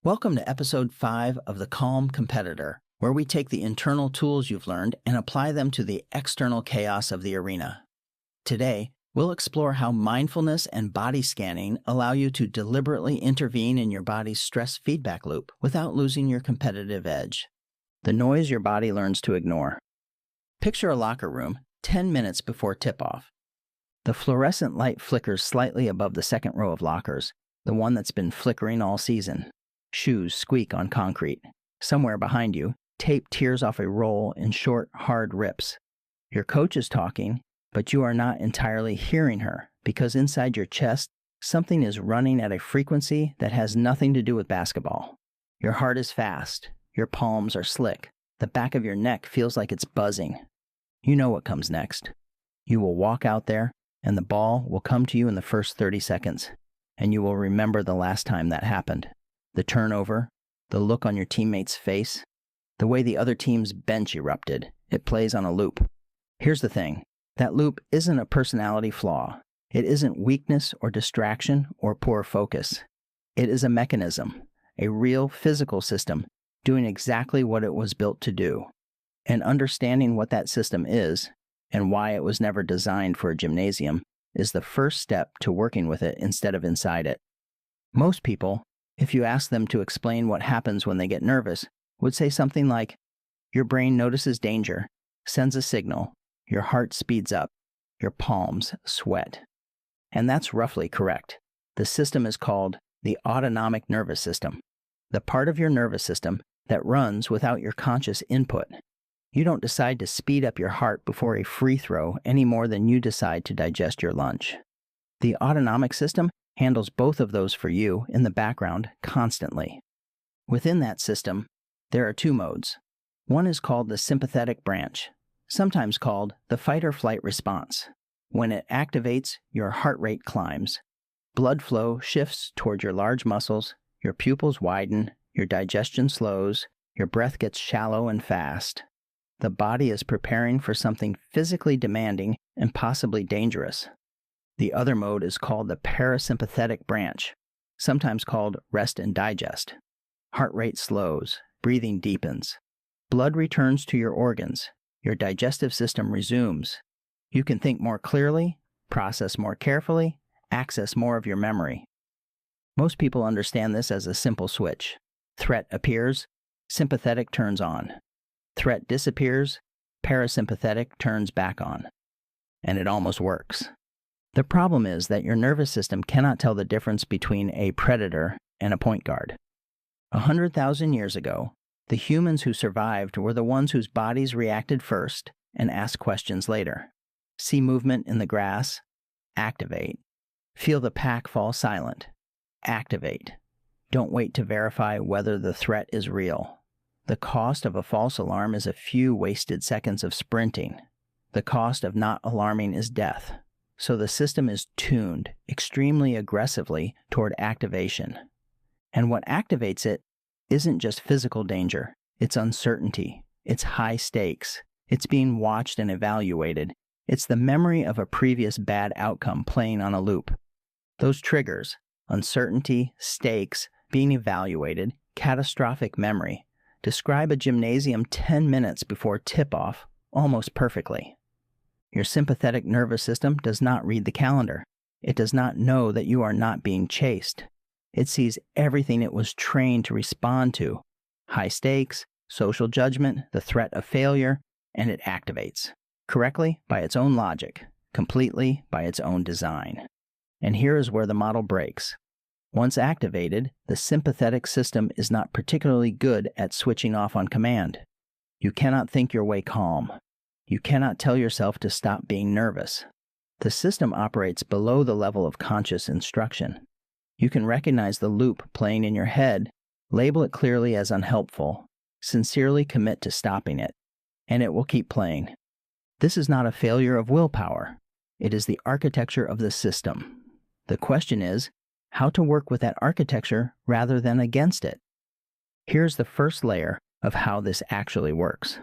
Welcome to episode 5 of The Calm Competitor, where we take the internal tools you've learned and apply them to the external chaos of the arena. Today, we'll explore how mindfulness and body scanning allow you to deliberately intervene in your body's stress feedback loop without losing your competitive edge. The noise your body learns to ignore. Picture a locker room 10 minutes before tip-off. The fluorescent light flickers slightly above the second row of lockers, the one that's been flickering all season. Shoes squeak on concrete. Somewhere behind you, tape tears off a roll in short, hard rips. Your coach is talking, but you are not entirely hearing her because inside your chest, something is running at a frequency that has nothing to do with basketball. Your heart is fast. Your palms are slick. The back of your neck feels like it's buzzing. You know what comes next. You will walk out there, and the ball will come to you in the first 30 seconds, and you will remember the last time that happened. The turnover, the look on your teammate's face, the way the other team's bench erupted. It plays on a loop. Here's the thing. That loop isn't a personality flaw. It isn't weakness or distraction or poor focus. It is a mechanism, a real physical system doing exactly what it was built to do. And understanding what that system is and why it was never designed for a gymnasium is the first step to working with it instead of inside it. Most people, if you ask them to explain what happens when they get nervous, would say something like, your brain notices danger, sends a signal, your heart speeds up, your palms sweat. And that's roughly correct. The system is called the autonomic nervous system, the part of your nervous system that runs without your conscious input. You don't decide to speed up your heart before a free throw any more than you decide to digest your lunch. The autonomic system handles both of those for you in the background constantly. Within that system, there are two modes. One is called the sympathetic branch, sometimes called the fight or flight response. When it activates, your heart rate climbs. Blood flow shifts toward your large muscles, your pupils widen, your digestion slows, your breath gets shallow and fast. The body is preparing for something physically demanding and possibly dangerous. The other mode is called the parasympathetic branch, sometimes called rest and digest. Heart rate slows, breathing deepens. Blood returns to your organs. Your digestive system resumes. You can think more clearly, process more carefully, access more of your memory. Most people understand this as a simple switch. Threat appears, sympathetic turns on. Threat disappears, parasympathetic turns back on. And it almost works. The problem is that your nervous system cannot tell the difference between a predator and a point guard. 100,000 years ago, the humans who survived were the ones whose bodies reacted first and asked questions later. See movement in the grass? Activate. Feel the pack fall silent? Activate. Don't wait to verify whether the threat is real. The cost of a false alarm is a few wasted seconds of sprinting. The cost of not alarming is death. So the system is tuned extremely aggressively toward activation. And what activates it isn't just physical danger. It's uncertainty. It's high stakes. It's being watched and evaluated. It's the memory of a previous bad outcome playing on a loop. Those triggers, uncertainty, stakes, being evaluated, catastrophic memory, describe a gymnasium 10 minutes before tip-off almost perfectly. Your sympathetic nervous system does not read the calendar. It does not know that you are not being chased. It sees everything it was trained to respond to. High stakes, social judgment, the threat of failure, and it activates. Correctly by its own logic, completely by its own design. And here is where the model breaks. Once activated, the sympathetic system is not particularly good at switching off on command. You cannot think your way calm. You cannot tell yourself to stop being nervous. The system operates below the level of conscious instruction. You can recognize the loop playing in your head, label it clearly as unhelpful, sincerely commit to stopping it, and it will keep playing. This is not a failure of willpower. It is the architecture of the system. The question is, how to work with that architecture rather than against it. Here's the first layer of how this actually works.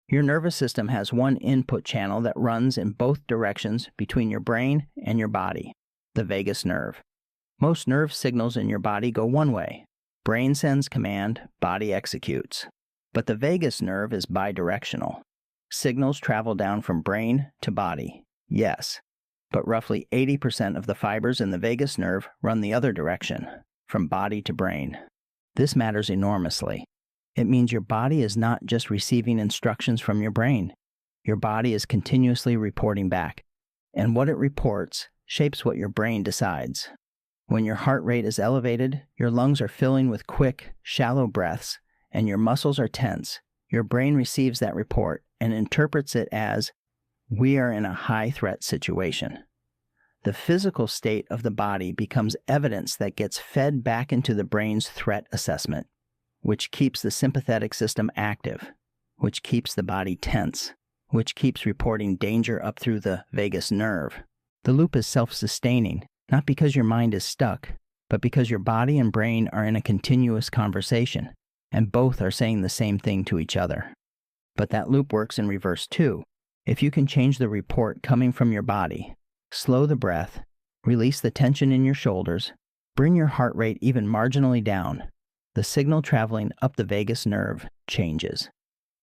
Your nervous system has one input channel that runs in both directions between your brain and your body, the vagus nerve. Most nerve signals in your body go one way, Brain sends command, body executes. But the vagus nerve is bidirectional. Signals travel down from brain to body, yes, but roughly 80% of the fibers in the vagus nerve run the other direction, from body to brain. This matters enormously. It means your body is not just receiving instructions from your brain. Your body is continuously reporting back, and what it reports shapes what your brain decides. When your heart rate is elevated, your lungs are filling with quick, shallow breaths, and your muscles are tense. Your brain receives that report and interprets it as, we are in a high-threat situation. The physical state of the body becomes evidence that gets fed back into the brain's threat assessment, which keeps the sympathetic system active, which keeps the body tense, which keeps reporting danger up through the vagus nerve. The loop is self-sustaining, not because your mind is stuck, but because your body and brain are in a continuous conversation, and both are saying the same thing to each other. But that loop works in reverse too. If you can change the report coming from your body, slow the breath, release the tension in your shoulders, bring your heart rate even marginally down, the signal traveling up the vagus nerve changes.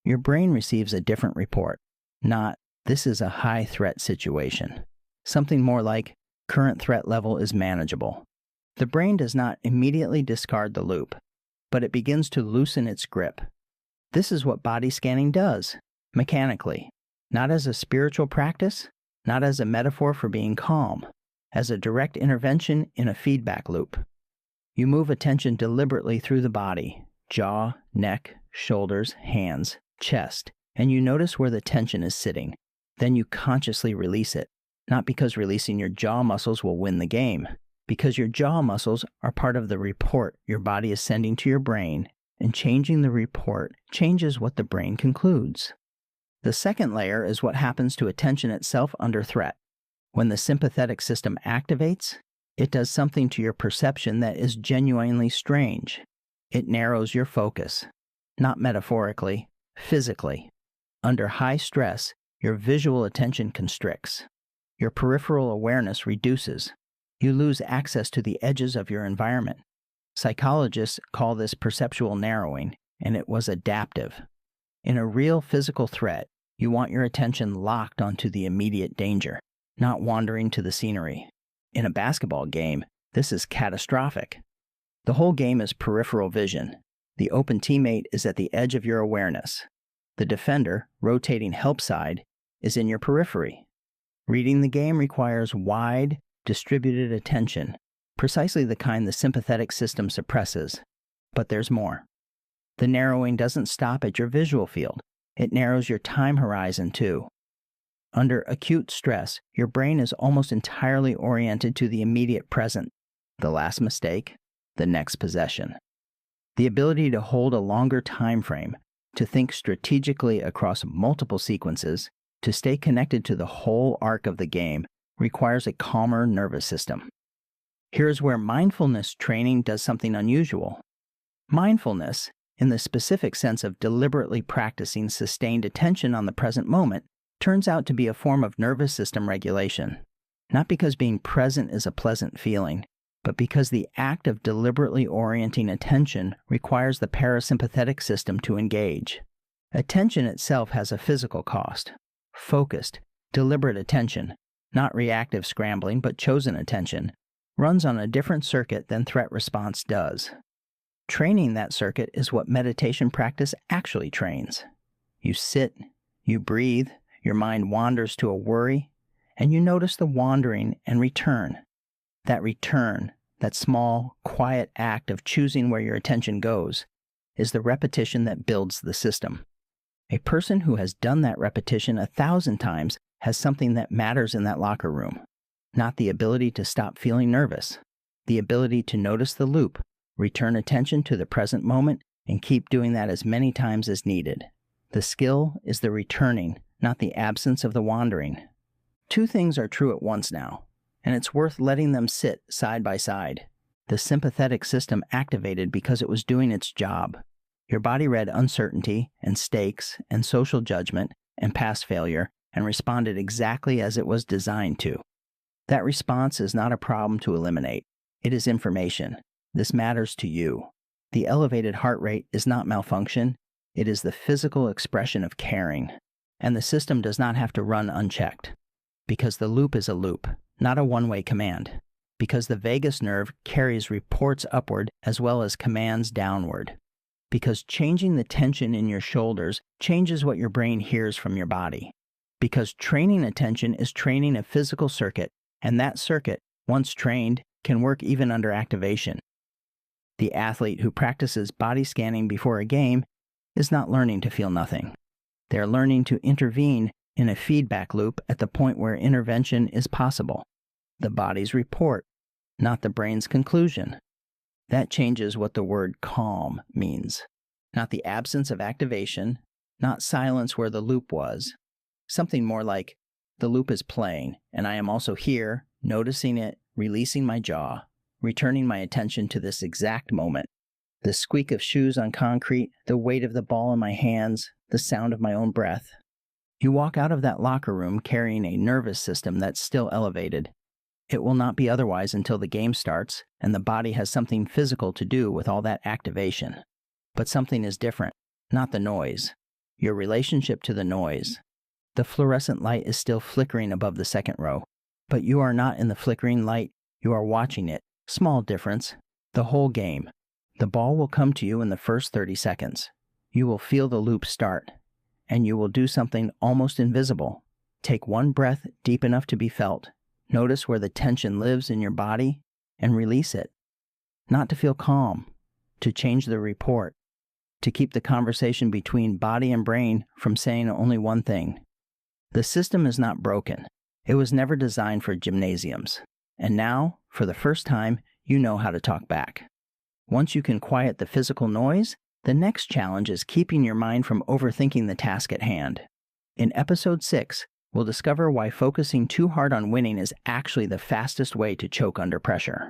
Your brain receives a different report, not, this is a high-threat situation. Something more like, current threat level is manageable. The brain does not immediately discard the loop, but it begins to loosen its grip. This is what body scanning does, mechanically, not as a spiritual practice, not as a metaphor for being calm, as a direct intervention in a feedback loop. You move attention deliberately through the body, jaw, neck, shoulders, hands, chest, and you notice where the tension is sitting. Then you consciously release it, not because releasing your jaw muscles will win the game, because your jaw muscles are part of the report your body is sending to your brain, and changing the report changes what the brain concludes. The second layer is what happens to attention itself under threat. When the sympathetic system activates, it does something to your perception that is genuinely strange. It narrows your focus, not metaphorically, physically. Under high stress, your visual attention constricts. Your peripheral awareness reduces. You lose access to the edges of your environment. Psychologists call this perceptual narrowing, and it was adaptive. In a real physical threat, you want your attention locked onto the immediate danger, not wandering to the scenery. In a basketball game, this is catastrophic. The whole game is peripheral vision. The open teammate is at the edge of your awareness. The defender, rotating help side, is in your periphery. Reading the game requires wide, distributed attention, precisely the kind the sympathetic system suppresses. But there's more. The narrowing doesn't stop at your visual field. It narrows your time horizon too. Under acute stress, your brain is almost entirely oriented to the immediate present, the last mistake, the next possession. The ability to hold a longer time frame, to think strategically across multiple sequences, to stay connected to the whole arc of the game, requires a calmer nervous system. Here's where mindfulness training does something unusual. Mindfulness, in the specific sense of deliberately practicing sustained attention on the present moment, turns out to be a form of nervous system regulation. Not because being present is a pleasant feeling, but because the act of deliberately orienting attention requires the parasympathetic system to engage. Attention itself has a physical cost. Focused, deliberate attention, not reactive scrambling but chosen attention, runs on a different circuit than threat response does. Training that circuit is what meditation practice actually trains. You sit, you breathe, your mind wanders to a worry, and you notice the wandering and return. That return, that small, quiet act of choosing where your attention goes, is the repetition that builds the system. A person who has done that repetition 1,000 times has something that matters in that locker room. Not the ability to stop feeling nervous, the ability to notice the loop, return attention to the present moment, and keep doing that as many times as needed. The skill is the returning, not the absence of the wandering. Two things are true at once now, and it's worth letting them sit side by side. The sympathetic system activated because it was doing its job. Your body read uncertainty and stakes and social judgment and past failure and responded exactly as it was designed to. That response is not a problem to eliminate. It is information. This matters to you. The elevated heart rate is not malfunction, it is the physical expression of caring. And the system does not have to run unchecked. Because the loop is a loop, not a one-way command. Because the vagus nerve carries reports upward as well as commands downward. Because changing the tension in your shoulders changes what your brain hears from your body. Because training attention is training a physical circuit, and that circuit, once trained, can work even under activation. The athlete who practices body scanning before a game is not learning to feel nothing. They are learning to intervene in a feedback loop at the point where intervention is possible. The body's report, not the brain's conclusion. That changes what the word calm means. Not the absence of activation, not silence where the loop was. Something more like, the loop is playing, and I am also here, noticing it, releasing my jaw, returning my attention to this exact moment. The squeak of shoes on concrete, the weight of the ball in my hands, the sound of my own breath. You walk out of that locker room carrying a nervous system that's still elevated. It will not be otherwise until the game starts and the body has something physical to do with all that activation. But something is different, not the noise. Your relationship to the noise. The fluorescent light is still flickering above the second row, but you are not in the flickering light, you are watching it. Small difference. The whole game. The ball will come to you in the first 30 seconds. You will feel the loop start, and you will do something almost invisible. Take one breath deep enough to be felt. Notice where the tension lives in your body, and release it. Not to feel calm, to change the report, to keep the conversation between body and brain from saying only one thing. The system is not broken. It was never designed for gymnasiums. And now, for the first time, you know how to talk back. Once you can quiet the physical noise, the next challenge is keeping your mind from overthinking the task at hand. In episode 6, we'll discover why focusing too hard on winning is actually the fastest way to choke under pressure.